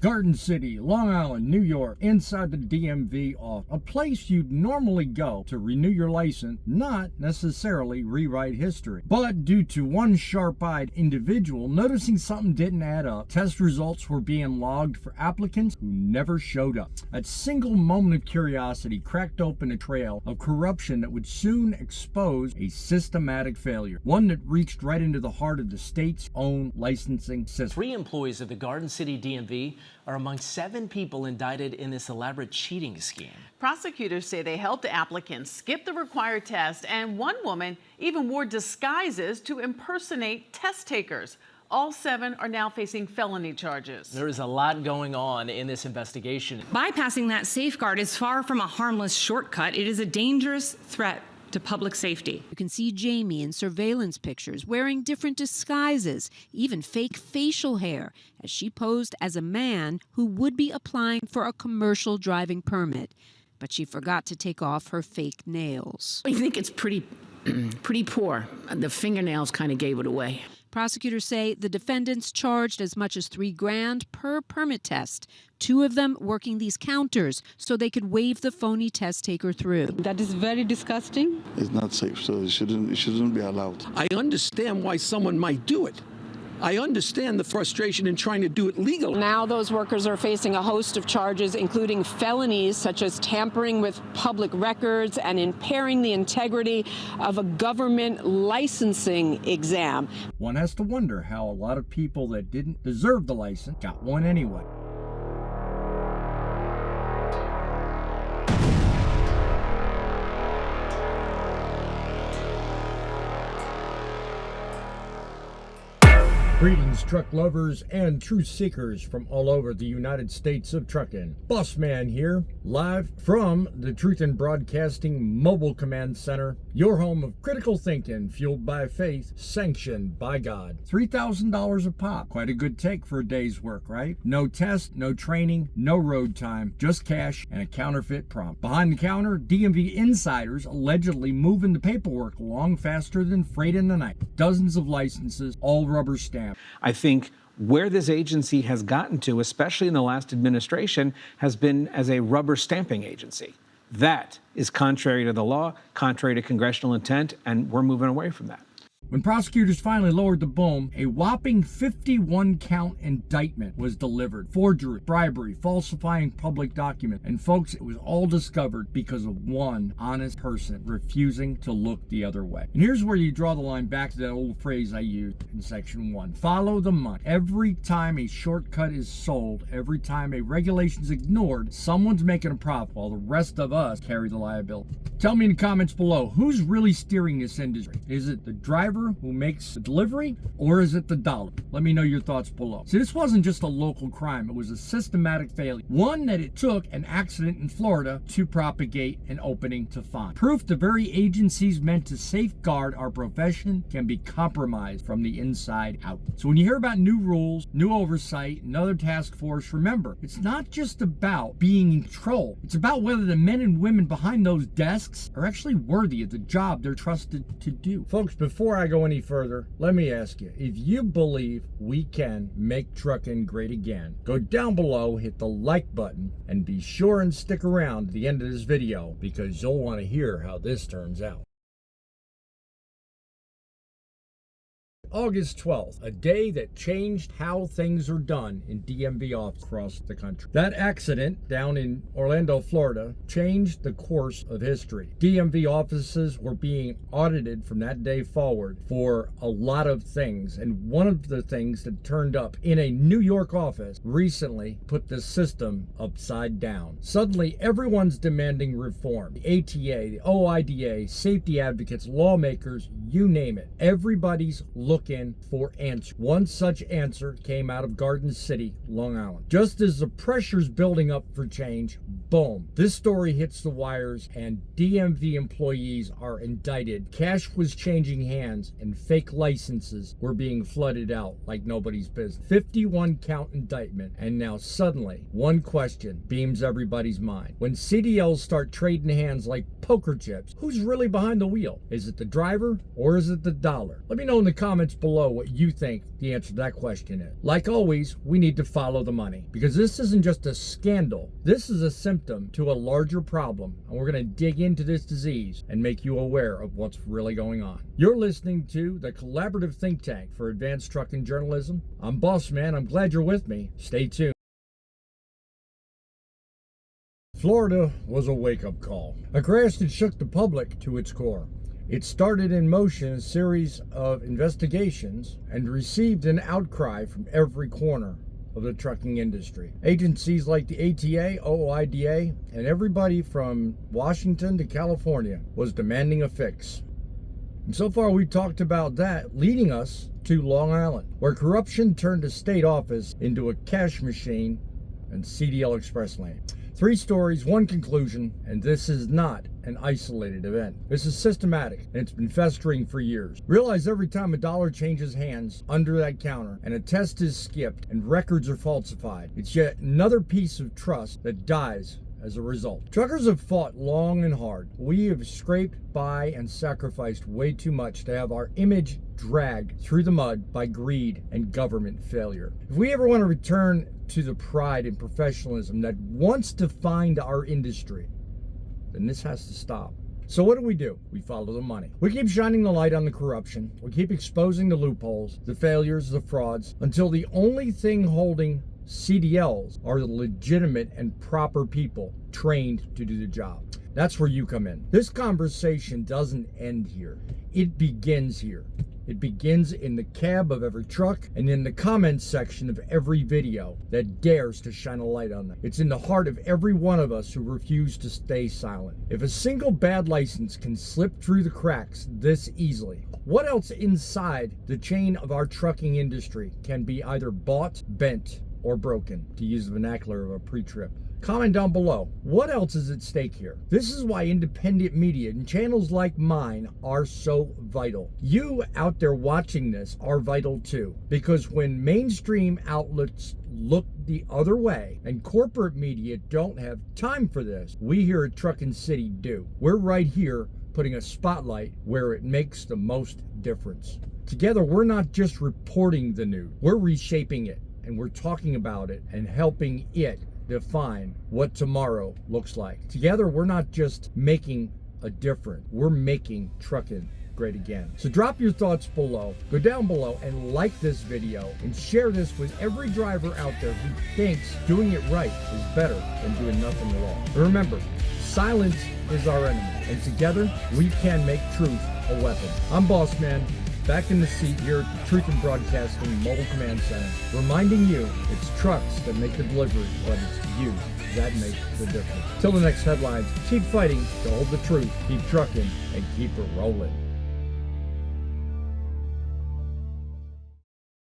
Garden City, Long Island, New York, inside the DMV office, a place you'd normally go to renew your license, not necessarily rewrite history. But due to one sharp-eyed individual noticing something didn't add up, test results were being logged for applicants who never showed up. That single moment of curiosity cracked open a trail of corruption that would soon expose a systematic failure, one that reached right into the heart of the state's own licensing system. 3 employees of the Garden City DMV are among 7 people indicted in this elaborate cheating scheme. Prosecutors say they helped applicants skip the required test, and one woman even wore disguises to impersonate test takers. All 7 are now facing felony charges. There is a lot going on in this investigation. Bypassing that safeguard is far from a harmless shortcut. It is a dangerous threat to public safety. You can see Jamie in surveillance pictures wearing different disguises, even fake facial hair, as she posed as a man who would be applying for a commercial driving permit. But she forgot to take off her fake nails. I think it's pretty poor. The fingernails kind of gave it away. Prosecutors say the defendants charged as much as $3,000 per permit test, 2 of them working these counters so they could wave the phony test taker through. That is very disgusting. It's not safe, so it shouldn't be allowed. I understand why someone might do it. I understand the frustration in trying to do it legally. Now those workers are facing a host of charges, including felonies such as tampering with public records and impairing the integrity of a government licensing exam. One has to wonder how a lot of people that didn't deserve the license got one anyway. Greetings, truck lovers and truth seekers from all over the United States of Truckin. Boss Man here, live from the Truth in Broadcasting Mobile Command Center, your home of critical thinking fueled by faith, sanctioned by God. $3,000 a pop. Quite a good take for a day's work, right? No test, no training, no road time, just cash and a counterfeit prompt. Behind the counter, DMV insiders allegedly moving the paperwork along faster than freight in the night. Dozens of licenses, all rubber stamped. I think where this agency has gotten to, especially in the last administration, has been as a rubber stamping agency. That is contrary to the law, contrary to congressional intent, and we're moving away from that. When prosecutors finally lowered the boom, a whopping 51-count indictment was delivered. Forgery, bribery, falsifying public documents. And folks, it was all discovered because of one honest person refusing to look the other way. And here's where you draw the line back to that old phrase I used in section 1. Follow the money. Every time a shortcut is sold, every time a regulation is ignored, someone's making a profit while the rest of us carry the liability. Tell me in the comments below, who's really steering this industry? Is it the driver who makes the delivery, or is it the dollar? Let me know your thoughts below. See, this wasn't just a local crime. It was a systematic failure. One that it took an accident in Florida to propagate an opening to find. Proof the very agencies meant to safeguard our profession can be compromised from the inside out. So when you hear about new rules, new oversight, another task force, remember, it's not just about being in control. It's about whether the men and women behind those desks are actually worthy of the job they're trusted to do. Folks, before I go any further, let me ask you, if you believe we can make trucking great again, go down below, hit the like button, and be sure and stick around to the end of this video because you'll want to hear how this turns out. August 12th, a day that changed how things are done in DMV offices across the country. That accident down in Orlando, Florida, changed the course of history. DMV offices were being audited from that day forward for a lot of things, and one of the things that turned up in a New York office recently put the system upside down. Suddenly, everyone's demanding reform. The ATA, the OIDA, safety advocates, lawmakers, you name it. Everybody's looking for answers. One such answer came out of Garden City, Long Island. Just as the pressure's building up for change, boom, this story hits the wires and DMV employees are indicted. Cash was changing hands and fake licenses were being flooded out like nobody's business. 51-count indictment, and now suddenly one question beams everybody's mind. When CDLs start trading hands like poker chips, who's really behind the wheel? Is it the driver or is it the dollar? Let me know in the comments below what you think the answer to that question is. Like always, we need to follow the money, because this isn't just a scandal. This is a symptom to a larger problem, and we're going to dig into this disease and make you aware of what's really going on. You're listening to the collaborative think tank for advanced trucking journalism. I'm Boss Man. I'm glad you're with me. Stay tuned. Florida was a wake-up call, a crash that shook the public to its core. It started in motion a series of investigations and received an outcry from every corner of the trucking industry. Agencies like the ATA, OOIDA, and everybody from Washington to California was demanding a fix. And so far we've talked about that, leading us to Long Island, where corruption turned a state office into a cash machine and CDL express lane. 3 stories, 1 conclusion, and this is not an isolated event. This is systematic, and it's been festering for years. Realize every time a dollar changes hands under that counter, and a test is skipped, and records are falsified, it's yet another piece of trust that dies as a result. Truckers have fought long and hard. We have scraped by and sacrificed way too much to have our image dragged through the mud by greed and government failure. If we ever want to return to the pride and professionalism that once defined our industry, then this has to stop. So what do? We follow the money. We keep shining the light on the corruption. We keep exposing the loopholes, the failures, the frauds, until the only thing holding CDLs are the legitimate and proper people trained to do the job. That's where you come in. This conversation doesn't end here. It begins here. It begins in the cab of every truck and in the comments section of every video that dares to shine a light on them. It's in the heart of every one of us who refuse to stay silent. If a single bad license can slip through the cracks this easily, what else inside the chain of our trucking industry can be either bought, bent, or broken, to use the vernacular of a pre-trip? Comment down below. What else is at stake here? This is why independent media and channels like mine are so vital. You out there watching this are vital too, because when mainstream outlets look the other way and corporate media don't have time for this, we here at Truckin' City do. We're right here putting a spotlight where it makes the most difference. Together, we're not just reporting the news, we're reshaping it, and we're talking about it and helping it define what tomorrow looks like. Together, we're not just making a difference, we're making trucking great again. So drop your thoughts below, go down below and like this video and share this with every driver out there who thinks doing it right is better than doing nothing at all. And remember, silence is our enemy, and together we can make truth a weapon. I'm Boss Man, back in the seat here at the Truckin Broadcasting Mobile Command Center, reminding you it's trucks that make the delivery, but it's you that makes the difference. Till the next headlines, keep fighting to hold the truth, keep trucking, and keep it rolling.